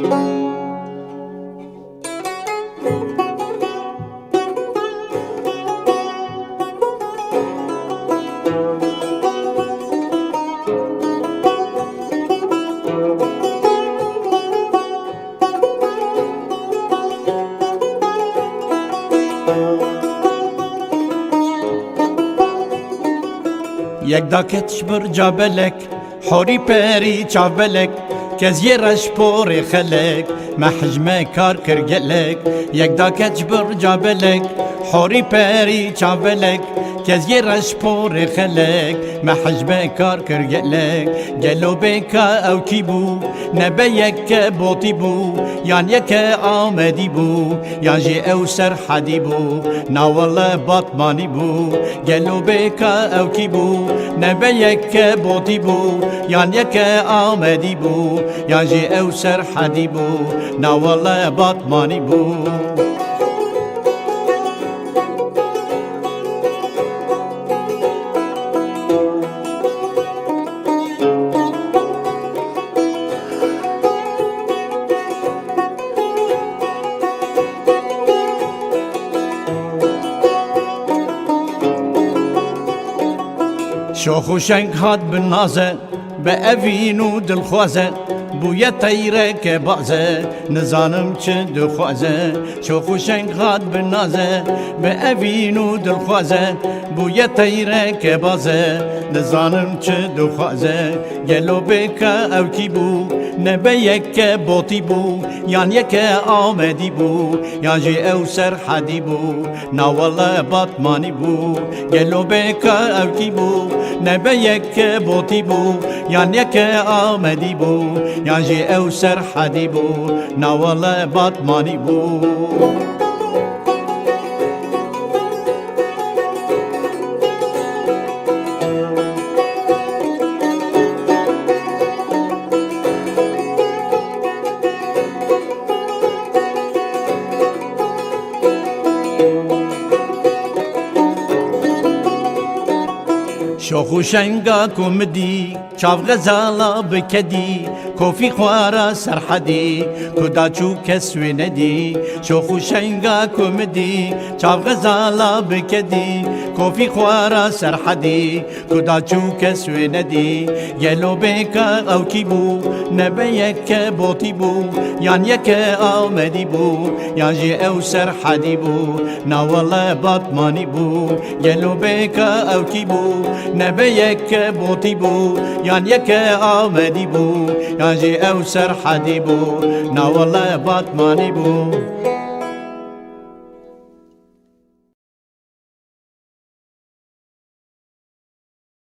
یک داکتش بر جابلک حوری پری چاولک کز یه رش پور خلک محجمه کار کرگلک یک داکتش بر جابلک حوری پری چاولک کز یه رش پور خلک محجمه کار کرگلک گلو بکا او کی بو نبه یک بوتی بو یان یک آمدی بو یان جی او سر حدی بو ناوال باطمانی بو گلو بکا او کی بو نبه یک بوتی بو یان یک آمدی بو یان جی او سر حدی بو ناوال باطمانی بو شوخ و شنگ هات بالنازه بأوین و دلخوازه بویا تیره که بازه نزانم چه دخوازه شوخ و شنگ هات بالنازه بأوین و دلخوازه بویا تیره که بازه نزانم چه دخوازه گلو بکا او کی بو نبه یک بوتی بو یان یک آمدی بو یان جی او سر حدی بو ناوال باطمانی بو گلو بکا او کی بو نبه یک بوتی بو یان یک آمدی بو یان جی او سر حدی بو ناوال باطمانی بو شوخ و شنگا کمدی چاو غزالا بکدی کوفی خوارا سرحدی کدا چو کسوی ندی شوخ و شنگا کمدی چاو غزالا بکدی کوفی خوارا سرحدی کدا چو کسوی ندی گلو بکا او کی بو نبه یک بوتی بو یان یک آمدی بو یان جی او سرحدی بو ناوال باطمانی بو گلو بکا او کی بو نبه یک بوتی بو یان یک آمدی بو یان جی او سر حدی بو ناوال باطمانی بو